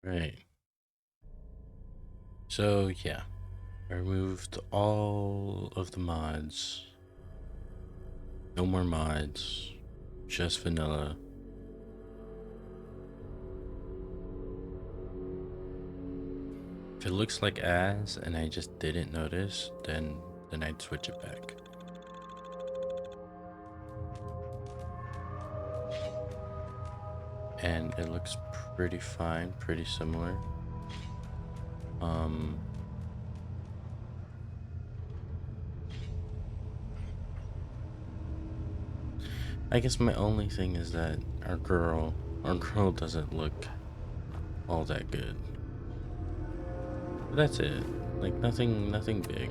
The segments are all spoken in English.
Right. So yeah, I removed all of the mods. No more mods. Just vanilla. If it looks like ass and I just didn't notice, then I'd switch it back. And it looks pretty fine, pretty similar. Um I guess my only thing is that our girl doesn't look all that good. But that's it. Like nothing big.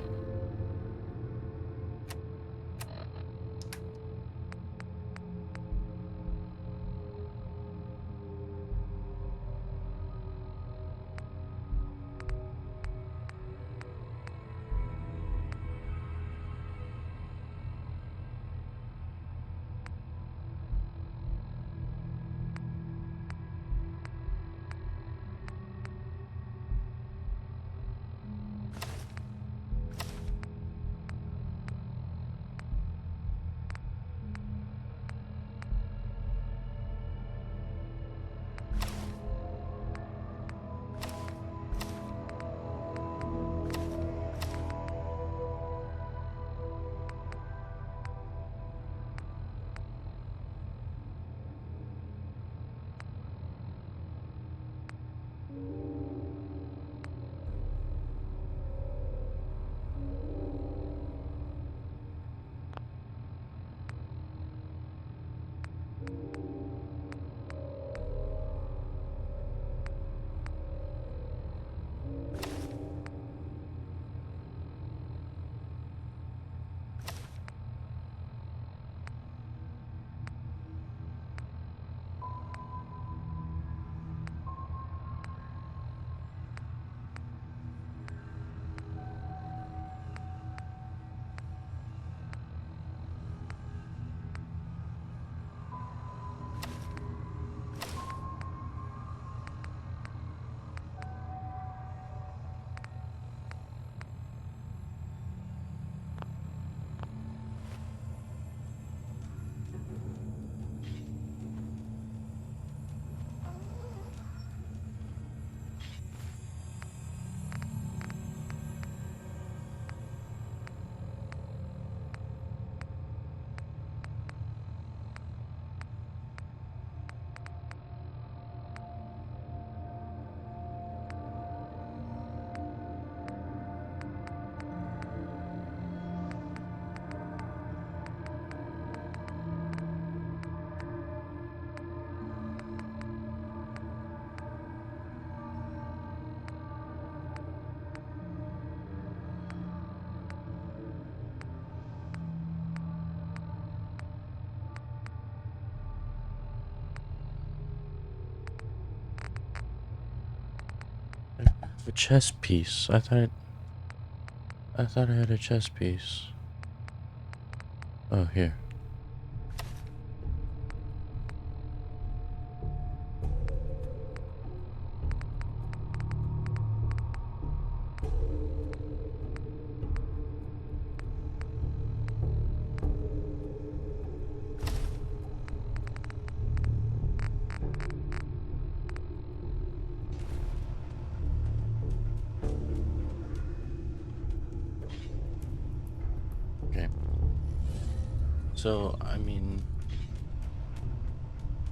A chess piece. I thought I had a chess piece. Oh, here. Okay. So, I mean,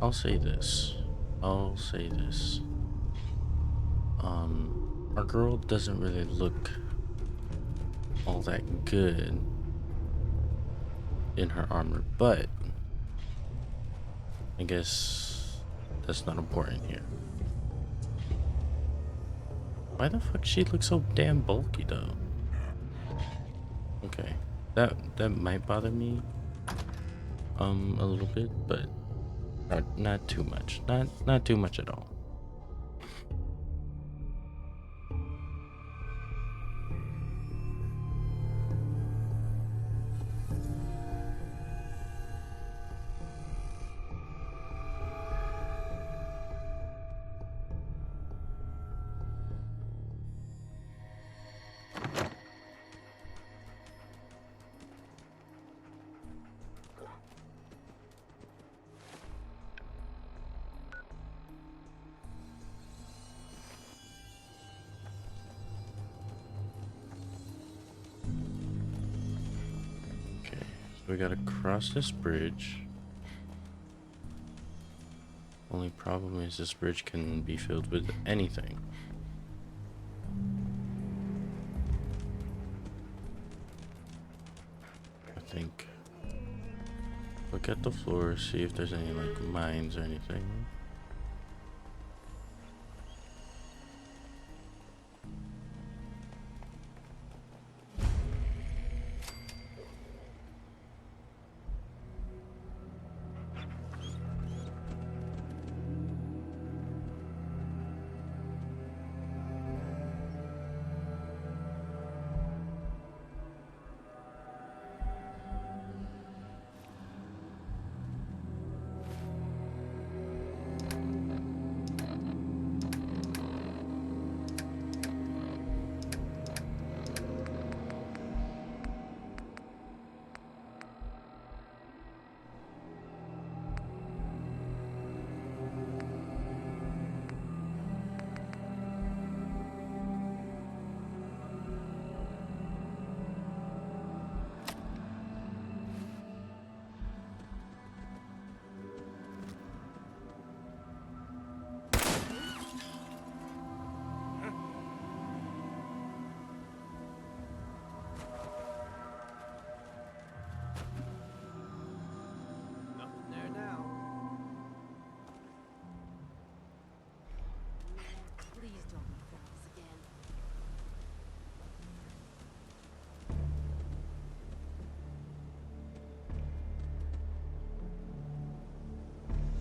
I'll say this. I'll say this. Our girl doesn't really look all that good in her armor, but I guess that's not important here. Why the fuck she looks so damn bulky though? Okay. That might bother me a little bit, but not too much. Not too much at all. We gotta cross this bridge. Only problem is this bridge can be filled with anything. I think. Look at the floor, see if there's any like mines or anything.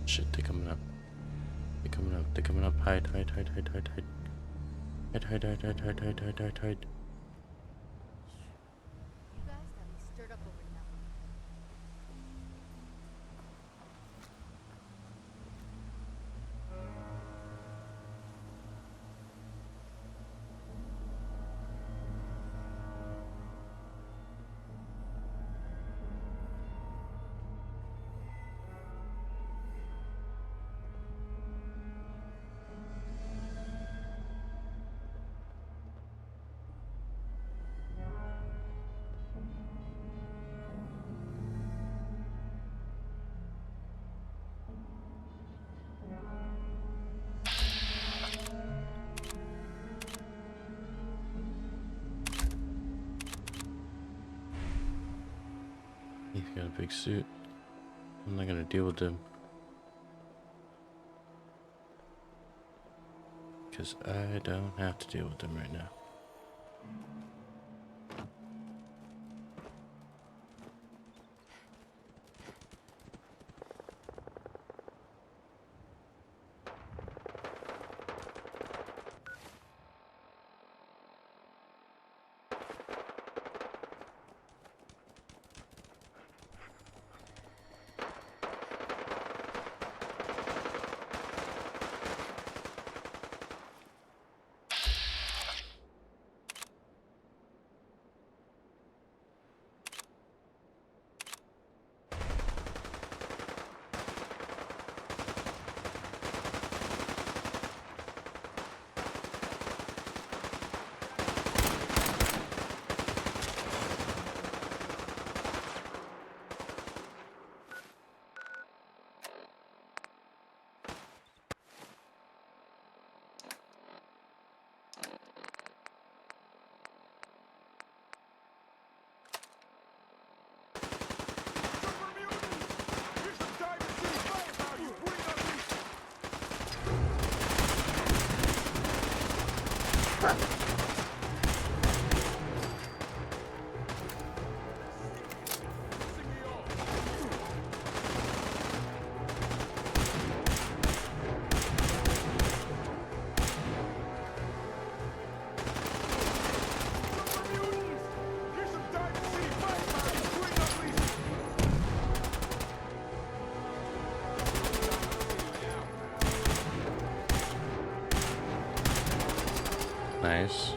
Shit, they're coming up. They're coming up. They're coming up. Hide, hide, hide, hide, hide, hide. Hide, hide, hide, hide, hide, hide, hide, hide, hide. You guys got me stirred up over nothing. He's got a big suit. I'm not gonna deal with him. Because I don't have to deal with them right now. Nice.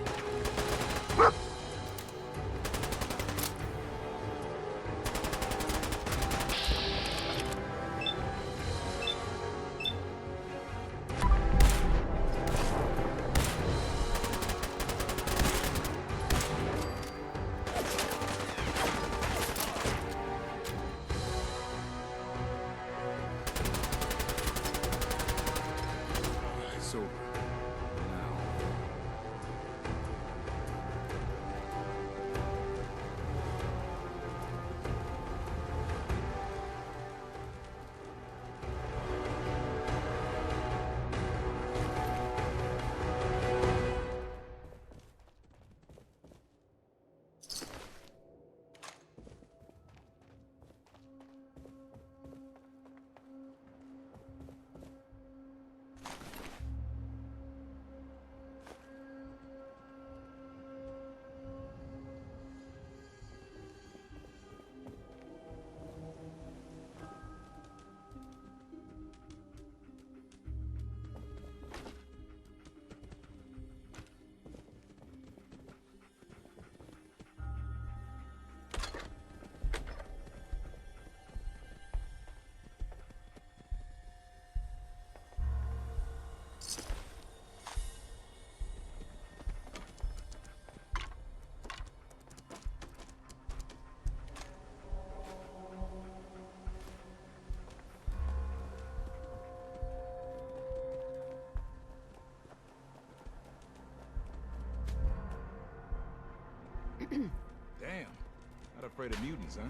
Damn. Not afraid of mutants, huh?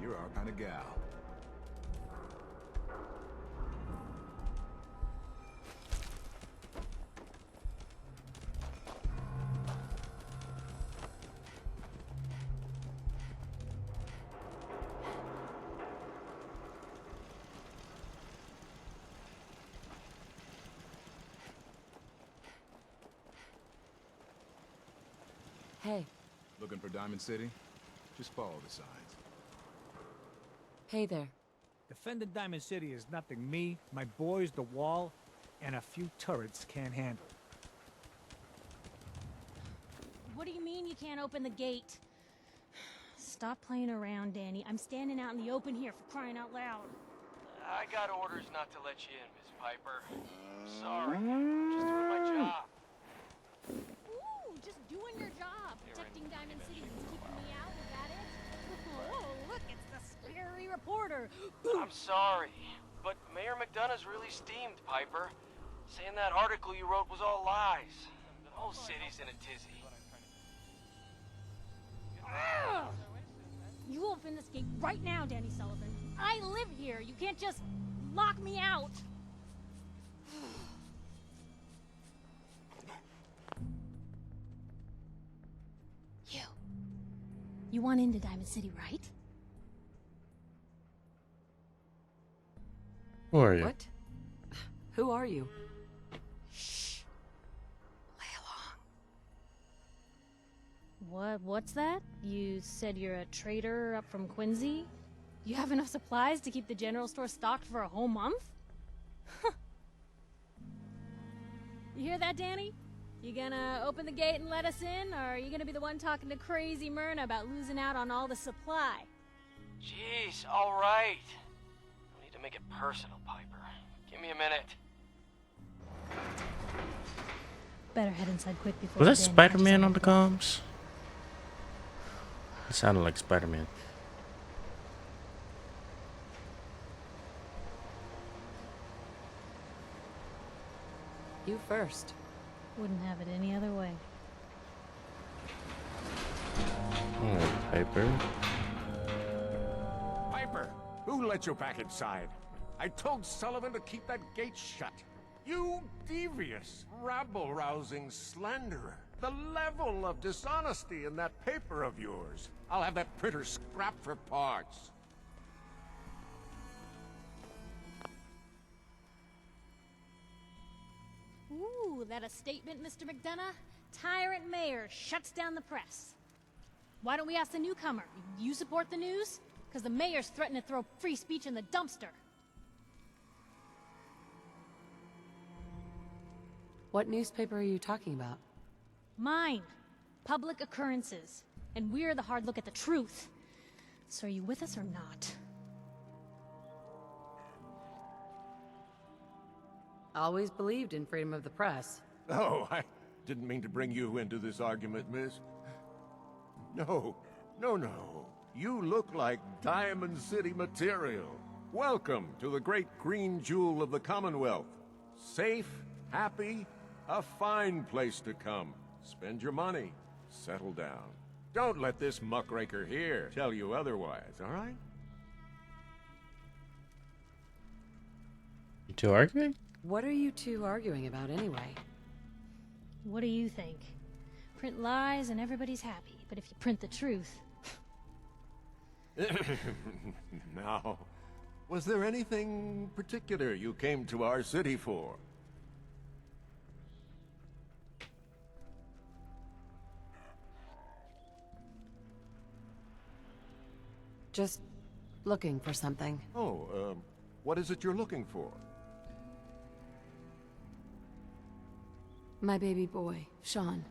You're our kind of gal. Hey. Looking for Diamond City? Just follow the signs. Hey there. Defending Diamond City is nothing me, my boys, the wall, and a few turrets can't handle. What do you mean you can't open the gate? Stop playing around, Danny. I'm standing out in the open here for crying out loud. I got orders not to let you in, Miss Piper. Sorry. Just doing my job. Ooh, just doing your job. Protecting Diamond City and keeping me out, is that it? Oh, look, it's the scary reporter. I'm sorry, but Mayor McDonough's really steamed, Piper. Saying that article you wrote was all lies. The whole city's in a tizzy. You open this gate right now, Danny Sullivan. I live here. You can't just lock me out. You want into Diamond City, right? Who are you? What? Who are you? Shh. Lay along. What's that? You said you're a trader up from Quincy? You have enough supplies to keep the general store stocked for a whole month? You hear that, Danny? You gonna open the gate and let us in, or are you gonna be the one talking to crazy Myrna about losing out on all the supply? Jeez, all right. I need to make it personal, Piper. Give me a minute. Better head inside quick before. Was that Danny Spider-Man catches on the comms? It sounded like Spider-Man. You first. Wouldn't have it any other way. Oh, Piper. Piper, who let you back inside? I told Sullivan to keep that gate shut. You devious, rabble-rousing slanderer. The level of dishonesty in that paper of yours. I'll have that printer scrapped for parts. Ooh, that a statement, Mr. McDonough? Tyrant mayor shuts down the press. Why don't we ask the newcomer? You support the news? Because the mayor's threatening to throw free speech in the dumpster. What newspaper are you talking about? Mine. Public Occurrences. And we're the hard look at the truth. So are you with us or not? Always believed in freedom of the press. Oh, I didn't mean to bring you into this argument, miss. No. You look like Diamond City material. Welcome to the great green jewel of the Commonwealth. Safe, happy, a fine place to come. Spend your money, settle down. Don't let this muckraker here tell you otherwise, all right? You two arguing? What are you two arguing about anyway? What do you think? Print lies and everybody's happy, but if you print the truth... Now, was there anything particular you came to our city for? Just looking for something. Oh, what is it you're looking for? My baby boy, Sean.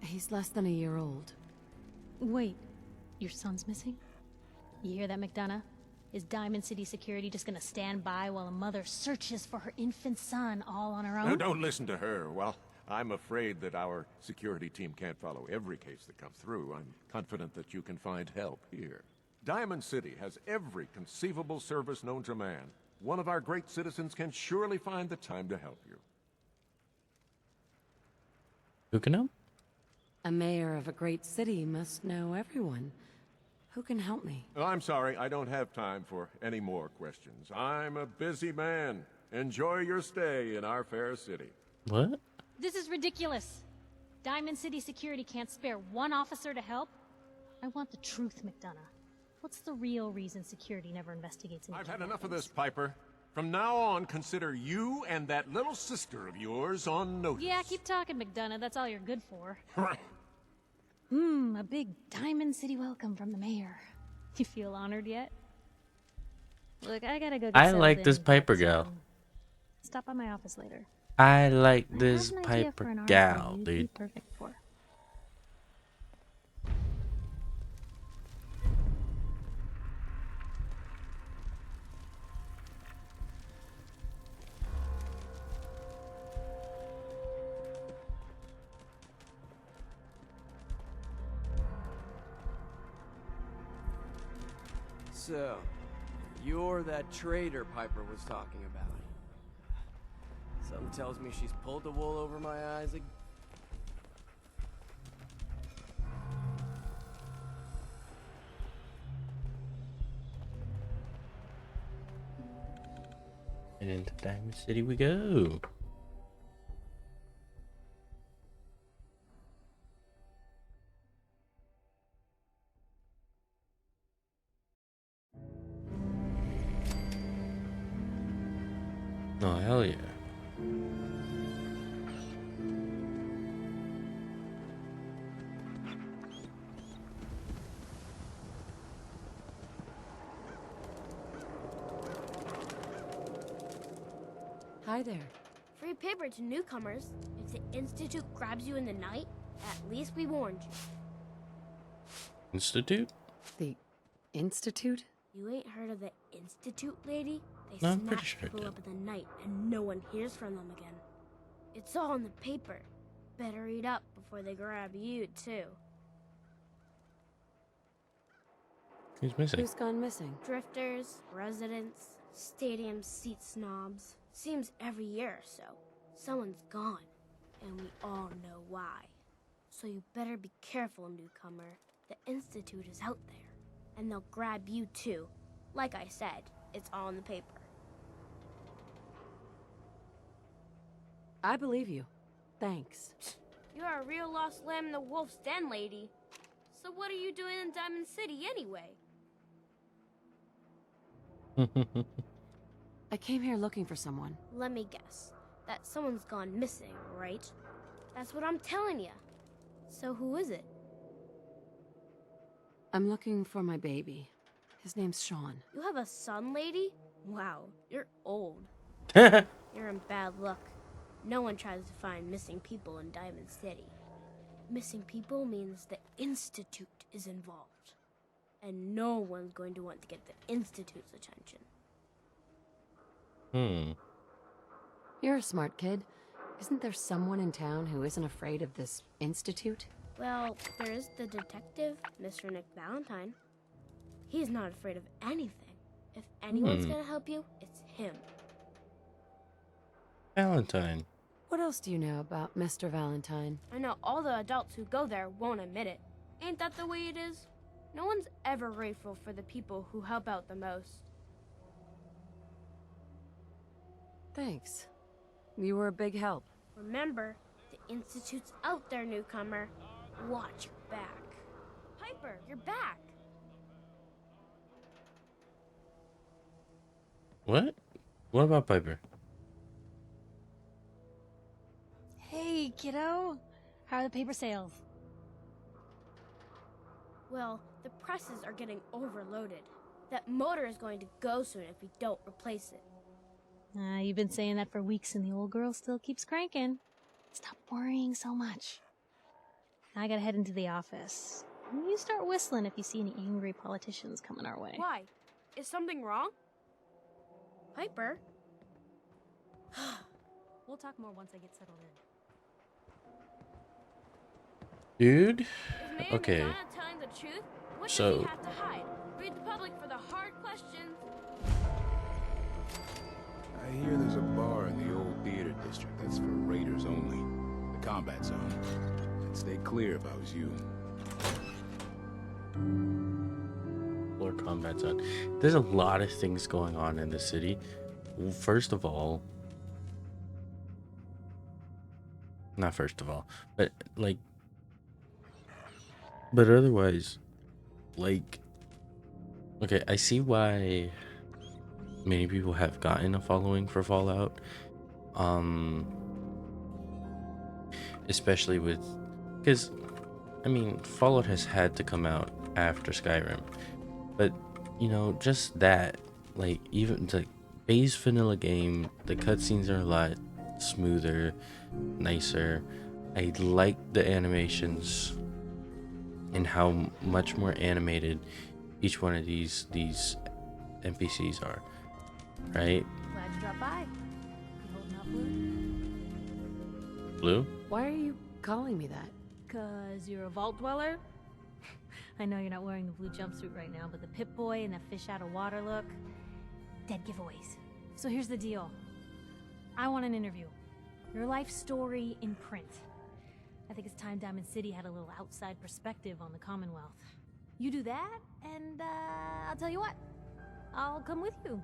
He's less than a year old. Wait, your son's missing? You hear that, McDonough? Is Diamond City Security just gonna stand by while a mother searches for her infant son all on her own? No, don't listen to her. Well, I'm afraid that our security team can't follow every case that comes through. I'm confident that you can find help here. Diamond City has every conceivable service known to man. One of our great citizens can surely find the time to help you. Who can help? A mayor of a great city must know everyone. Who can help me? I'm sorry, I don't have time for any more questions. I'm a busy man. Enjoy your stay in our fair city. What? This is ridiculous. Diamond City Security can't spare one officer to help. I want the truth, McDonough. What's the real reason security never investigates any I've had kidnappings? enough of this, Piper. From now on, consider you and that little sister of yours on notice. Yeah, keep talking, McDonough. That's all you're good for. A big Diamond City welcome from the mayor. You feel honored yet? Look, I gotta go get I settled like this in, Piper but, gal. Stop by my office later. I like I this have an idea for Piper an article gal, you'd be dude. perfect for. So, you're that traitor Piper was talking about. Something tells me she's pulled the wool over my eyes again. And into Diamond City we go. Oh, hell yeah. Hi there. Free paper to newcomers. If the Institute grabs you in the night, at least we warned you. Institute? The Institute? You ain't heard of the Institute, lady? They No, I'm pretty snatch sure I people did. up in the night and no one hears from them again. It's all in the paper. Better read up before they grab you, too. Who's missing? Who's gone missing? Drifters, residents, stadium seat snobs. Seems every year or so, someone's gone. And we all know why. So you better be careful, newcomer. The Institute is out there. And they'll grab you too. Like I said, it's all in the paper. I believe you. Thanks. You're a real lost lamb in the wolf's den, lady. So what are you doing in Diamond City anyway? I came here looking for someone. Let me guess. That someone's gone missing, right? That's what I'm telling you. So who is it? I'm looking for my baby. His name's Sean. You have a son, lady? Wow, you're old. You're in bad luck. No one tries to find missing people in Diamond City. Missing people means the Institute is involved. And no one's going to want to get the Institute's attention. You're a smart kid. Isn't there someone in town who isn't afraid of this Institute? Well, there is the detective, Mr. Nick Valentine. He's not afraid of anything. If anyone's gonna help you, it's him. Valentine. What else do you know about Mr. Valentine? I know all the adults who go there won't admit it. Ain't that the way it is? No one's ever grateful for the people who help out the most. Thanks. You were a big help. Remember, the Institute's out there, newcomer. Watch your back. Piper, you're back. What? What about Piper? Hey, kiddo. How are the paper sales? Well, the presses are getting overloaded. That motor is going to go soon if we don't replace it. You've been saying that for weeks and the old girl still keeps cranking. Stop worrying so much. I gotta head into the office. You start whistling if you see any angry politicians coming our way. Why? Is something wrong? Piper? We'll talk more once I get settled in. Dude? Is Mayor Okay. Madonna telling the truth? What does So- he have to hide? Read the public for the hard questions. I hear there's a bar in the old theater district that's for raiders only. The combat zone. stay clear if I was you. Floor combat zone. There's a lot of things going on in the city. First of all, not first of all, but like, but otherwise, like, okay, I see why many people have gotten a following for Fallout. Especially with, because I mean, Fallout has had to come out after Skyrim, but you know, just that, like, even the base vanilla game, the cutscenes are a lot smoother, nicer. I like the animations and how much more animated each one of these NPCs are, right? Glad you dropped by. You holding up, Blue? Blue? Why are you calling me that? 'Cause you're a vault dweller? I know you're not wearing the blue jumpsuit right now, but the Pip-Boy and the fish out of water look, dead giveaways. So here's the deal. I want an interview. Your life story in print. I think it's time Diamond City had a little outside perspective on the Commonwealth. You do that, and I'll tell you what. I'll come with you.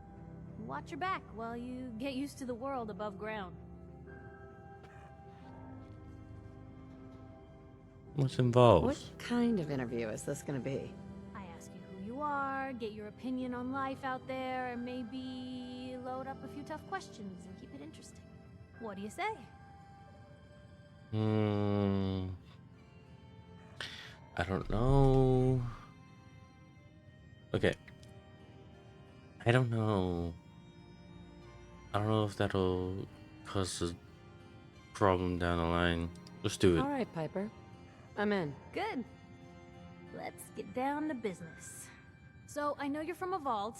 Watch your back while you get used to the world above ground. What's involved? What kind of interview is this gonna be? I ask you who you are, get your opinion on life out there, and maybe load up a few tough questions and keep it interesting. What do you say? I don't know. Okay. I don't know. I don't know if that'll cause a problem down the line. Let's do it. All right, Piper. I'm in. Good. Let's get down to business. So, I know you're from a vault.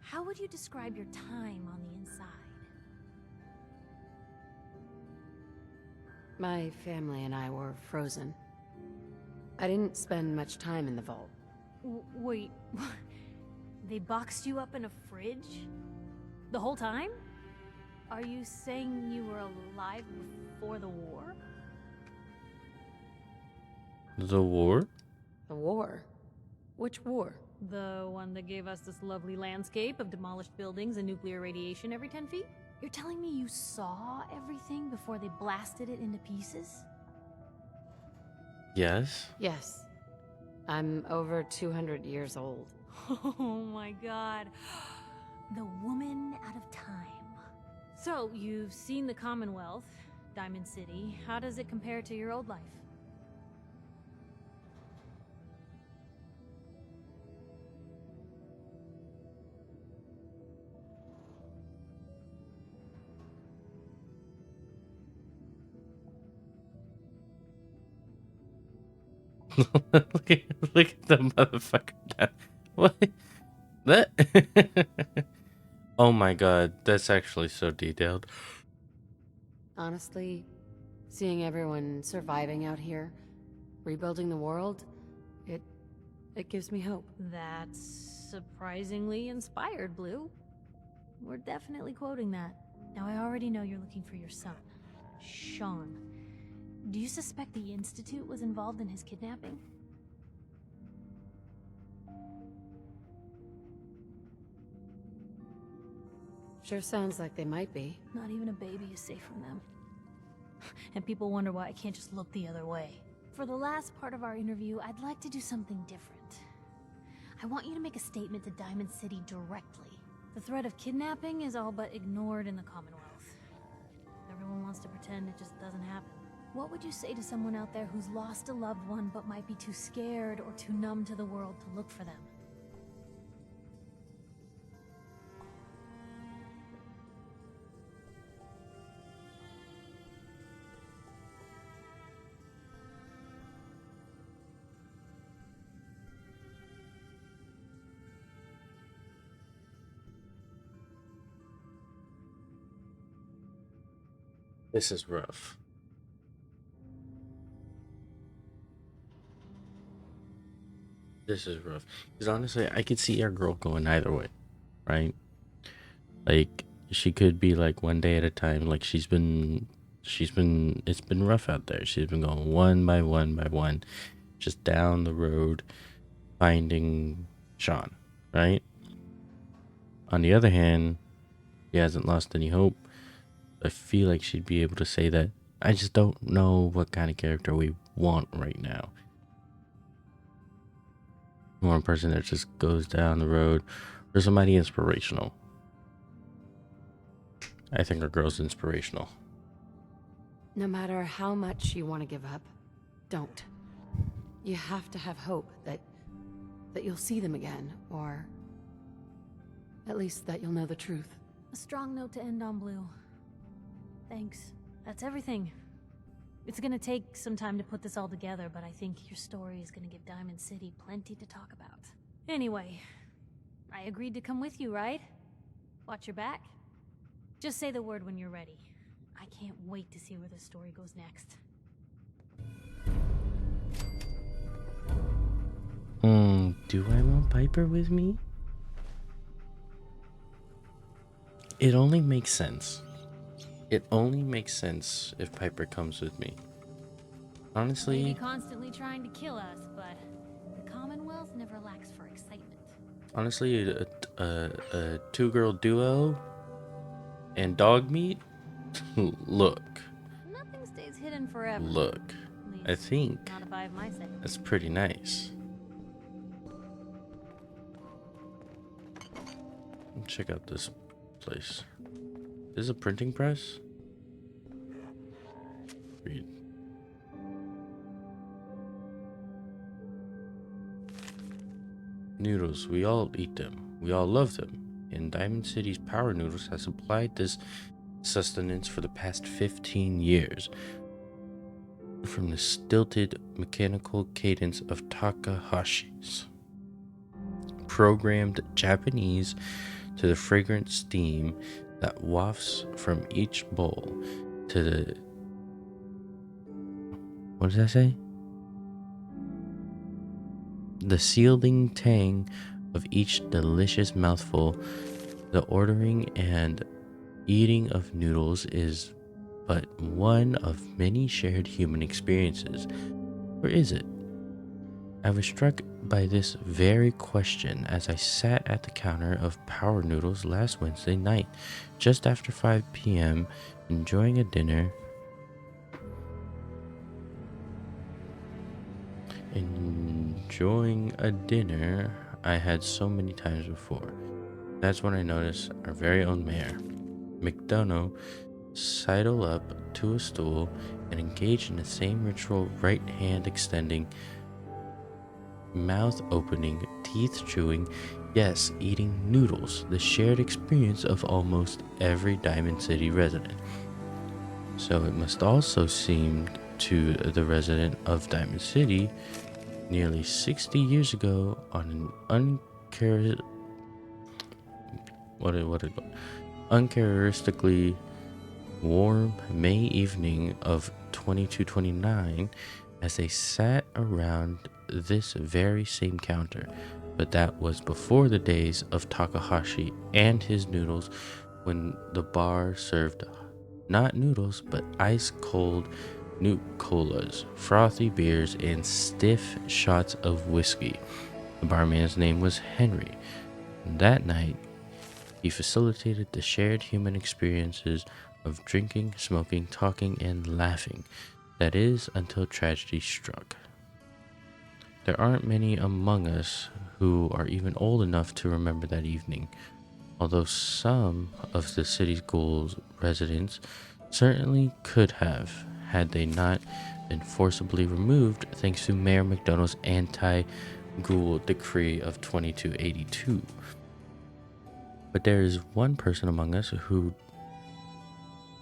How would you describe your time on the inside? My family and I were frozen. I didn't spend much time in the vault. Wait, they boxed you up in a fridge? The whole time? Are you saying you were alive before the war? The war? The war? Which war? The one that gave us this lovely landscape of demolished buildings and nuclear radiation every 10 feet? You're telling me you saw everything before they blasted it into pieces? Yes. Yes. I'm over 200 years old. Oh my god. The woman out of time. So, you've seen the Commonwealth, Diamond City. How does it compare to your old life? look at the motherfucker. What? That? Oh my god, that's actually so detailed. Honestly, seeing everyone surviving out here, rebuilding the world, it gives me hope. That's surprisingly inspired, Blue. We're definitely quoting that. Now, I already know you're looking for your son, Sean. Do you suspect the Institute was involved in his kidnapping? Sure sounds like they might be. Not even a baby is safe from them. And people wonder why I can't just look the other way. For the last part of our interview, I'd like to do something different. I want you to make a statement to Diamond City directly. The threat of kidnapping is all but ignored in the Commonwealth. Everyone wants to pretend it just doesn't happen. What would you say to someone out there who's lost a loved one but might be too scared or too numb to the world to look for them? This is rough. This is rough. Because honestly, I could see our girl going either way, right? Like, she could be like one day at a time. Like, she's been It's been rough out there. She's been going one by one by one, just down the road, finding Sean, right? On the other hand, she hasn't lost any hope. I feel like she'd be able to say that. I just don't know what kind of character we want right now. We want a person that just goes down the road, or somebody inspirational. I think our girl's inspirational. No matter how much you want to give up, don't. You have to have hope that you'll see them again, or at least that you'll know the truth. A strong note to end on, Blue. Thanks. That's everything. It's gonna take some time to put this all together, but I think your story is gonna give Diamond City plenty to talk about. Anyway, I agreed to come with you, right? Watch your back. Just say the word when you're ready. I can't wait to see where the story goes next. Do I want Piper with me? It only makes sense. It only makes sense if Piper comes with me. Honestly... Maybe constantly trying to kill us, but the Commonwealth never lacks for excitement. Honestly, a two-girl duo and dog meat? Look. Nothing stays hidden forever. Look. I think not if I have my say. that's pretty nice. Check out this place. This is a printing press? Read. Noodles, we all eat them. We all love them. And Diamond City's Power Noodles has supplied this sustenance for the past 15 years. From the stilted mechanical cadence of Takahashi's programmed Japanese to the fragrant steam that wafts from each bowl to the... What does that say? The sealing tang of each delicious mouthful. The ordering and eating of noodles is but one of many shared human experiences. Or is it? I was struck by this very question as I sat at the counter of Power Noodles last Wednesday night, just after 5 p.m., enjoying a dinner. I had so many times before. That's when I noticed our very own mayor, McDonough, sidle up to a stool and engage in the same ritual, right hand extending, mouth opening, teeth chewing, yes, eating noodles, the shared experience of almost every Diamond City resident. So it must also seem to the resident of Diamond City nearly 60 years ago on an uncharacteristically warm May evening of 2229 as they sat around this very same counter. But that was before the days of Takahashi and his noodles, when the bar served not noodles but ice cold Nuke colas, frothy beers, and stiff shots of whiskey. The barman's name was Henry. That night, he facilitated the shared human experiences of drinking, smoking, talking, and laughing. That is, until tragedy struck. There aren't many among us who are even old enough to remember that evening, although some of the city's ghouls residents certainly could have, had they not been forcibly removed thanks to Mayor McDonough's anti-ghoul decree of 2282. But there is one person among us who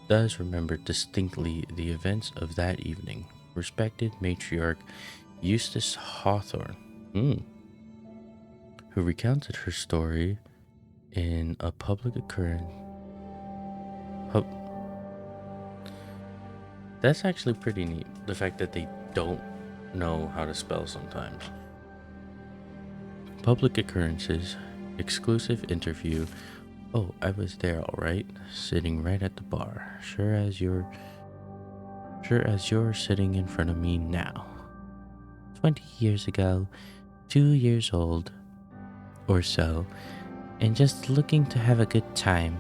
does remember distinctly the events of that evening. Respected matriarch Eustace Hawthorne, who recounted her story in a public occurrence. That's actually pretty neat, the fact that they don't know how to spell sometimes. Public occurrences, exclusive interview. Oh, I was there all right, sitting right at the bar, sure as you're sure as you're sitting in front of me now. 20 years ago, 2 years old or so, and just looking to have a good time.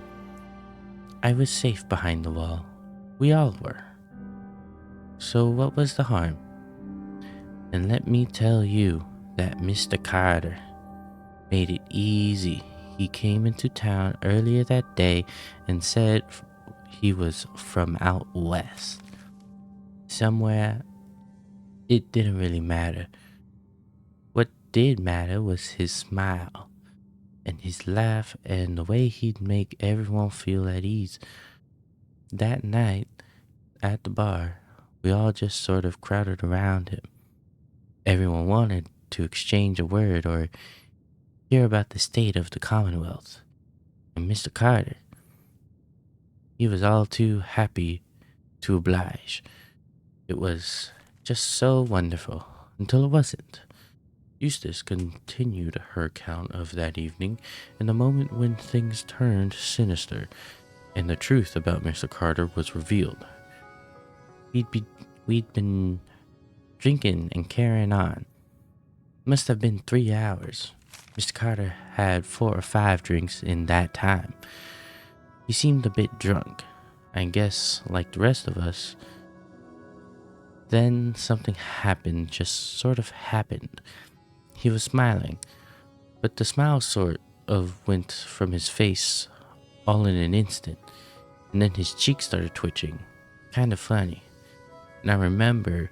I was safe behind the wall. We all were. So what was the harm? And let me tell you that Mr. Carter made it easy. He came into town earlier that day and said he was from out west. Somewhere, it didn't really matter. What did matter was his smile and his laugh and the way he'd make everyone feel at ease. That night, at the bar, we all just sort of crowded around him. Everyone wanted to exchange a word or hear about the state of the Commonwealth. And Mr. Carter, he was all too happy to oblige. It was just so wonderful until it wasn't. Eustace continued her account of that evening in the moment when things turned sinister and the truth about Mr. Carter was revealed. We'd been drinking and carrying on. Must have been 3 hours. Mr. Carter had 4 or 5 drinks in that time. He seemed a bit drunk, I guess, like the rest of us. Then something happened, just sort of happened. He was smiling, but the smile sort of went from his face all in an instant, and then his cheeks started twitching, kind of funny. And I remember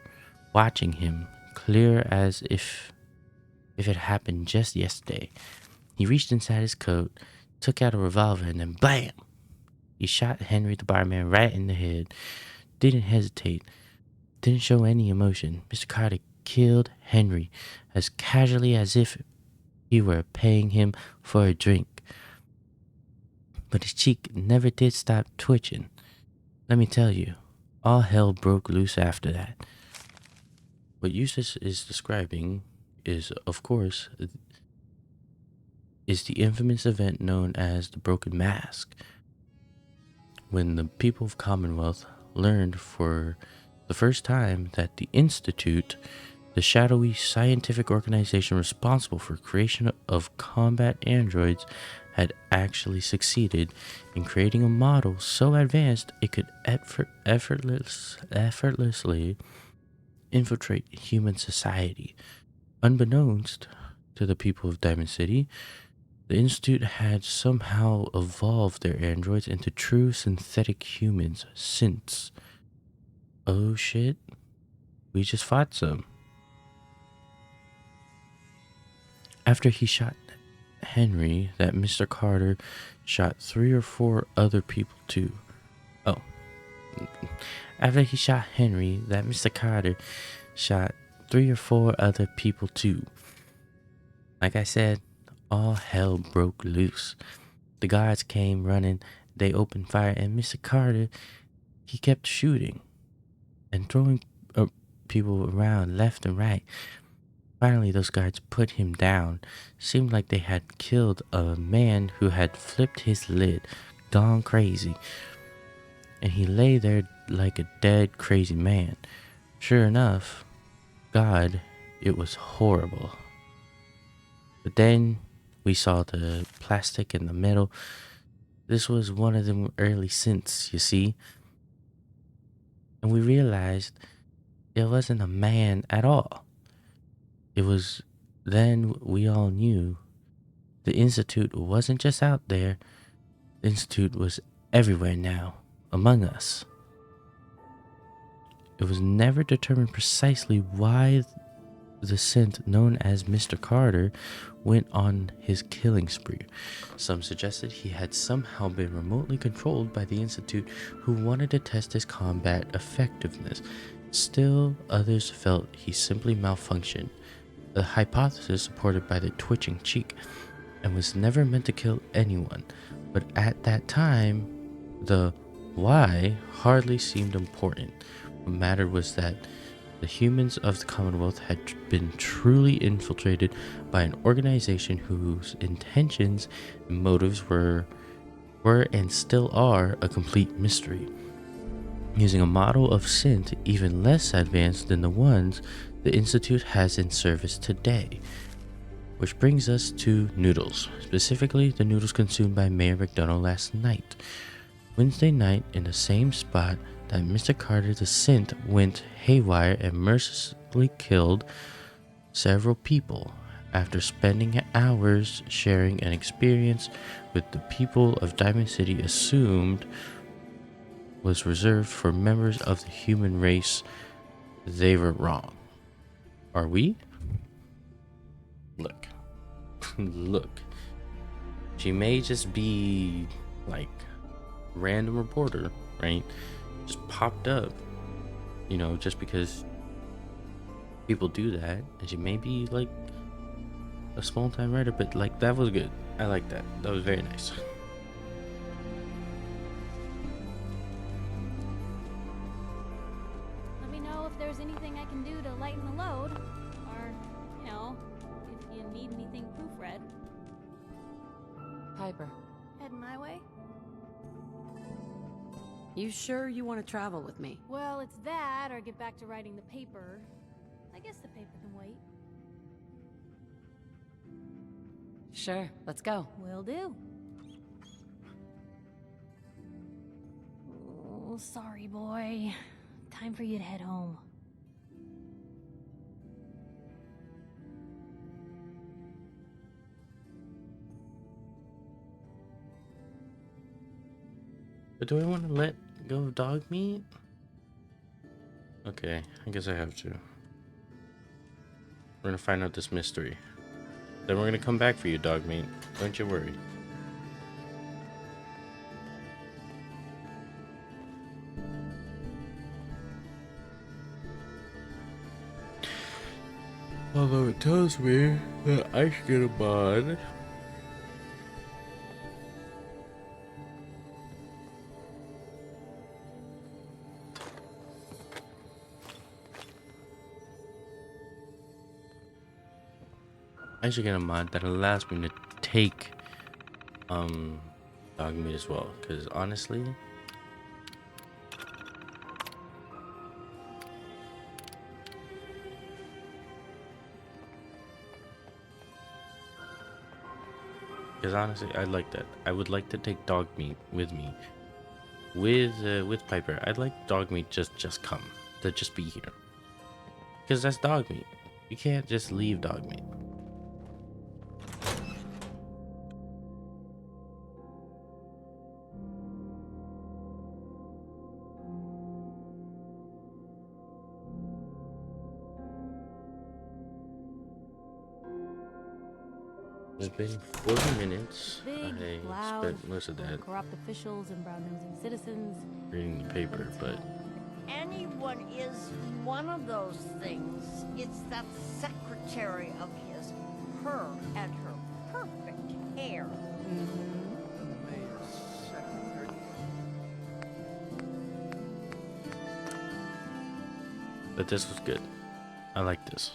watching him clear as if it happened just yesterday. He reached inside his coat, took out a revolver, and then blam! He shot Henry the barman right in the head. Didn't hesitate. Didn't show any emotion. Mr. Carter killed Henry as casually as if he were paying him for a drink. But his cheek never did stop twitching. Let me tell you, all hell broke loose after that. What Eustace is describing is, of course, is the infamous event known as the Broken Mask, when the people of Commonwealth learned for the first time that the Institute, the shadowy scientific organization responsible for creation of combat androids, had actually succeeded in creating a model so advanced it could effortlessly infiltrate human society. Unbeknownst to the people of Diamond City, the Institute had somehow evolved their androids into true synthetic humans since. Oh shit, we just fought some. After he shot Henry, that Mr. Carter shot 3 or 4 other people too. After he shot Henry, that Mr. Carter shot 3 or 4 other people too. Like I said, all hell broke loose. The guards came running, they opened fire, and Mr. Carter, he kept shooting and throwing people around left and right. Finally, those guards put him down. Seemed like they had killed a man who had flipped his lid, gone crazy. And he lay there like a dead, crazy man. Sure enough, God, it was horrible. But then we saw the plastic and the metal. This was one of them early synths, you see. And we realized it wasn't a man at all. It was then we all knew the Institute wasn't just out there. The Institute was everywhere now, among us. It was never determined precisely why the synth known as Mr. Carter went on his killing spree. Some suggested he had somehow been remotely controlled by the Institute, who wanted to test his combat effectiveness. Still, others felt he simply malfunctioned, a hypothesis supported by the twitching cheek, and was never meant to kill anyone. But at that time, the why hardly seemed important. What mattered was that the humans of the Commonwealth had been truly infiltrated by an organization whose intentions and motives were and still are a complete mystery. using a model of synth even less advanced than the ones the Institute has in service today. Which brings us to noodles, specifically the noodles consumed by Mayor McDonough last night. Wednesday night, in the same spot that Mr. Carter the synth went haywire and mercilessly killed several people after spending hours sharing an experience with the people of Diamond City assumed was reserved for members of the human race. They were wrong. Are we? Look. Look. She may just be like random reporter, right? Just popped up, you know, just because people do that. And she may be like a small time writer, but like that was good. I like that. That was very nice. Let me know if there's anything I can do to lighten the load. Or, you know, if you need anything proofread. Piper, Heading my way? you sure you want to travel with me? Well, it's that, or get back to writing the paper. I guess the paper can wait. Sure, let's go. Will do. Oh, sorry, boy. Time for you to head home. But do I want to let go of dog meat? Okay, I guess I have to. We're gonna find out this mystery. Then we're gonna come back for you, dog meat. Don't you worry. Although it tells me that I should get a mod. I should get a mod that allows me to take dog meat as well, because honestly, I'd like that. I would like to take dog meat with me, with Piper. I'd like dog meat just come to just be here, because that's dog meat. You can't just leave dog meat. It's been 40 minutes. Big, I loud, spent most of full that corrupt officials and brown-nosing citizens. reading the paper, but Anyone is one of those things. It's that secretary of his, her and her perfect hair. this was good. I like this.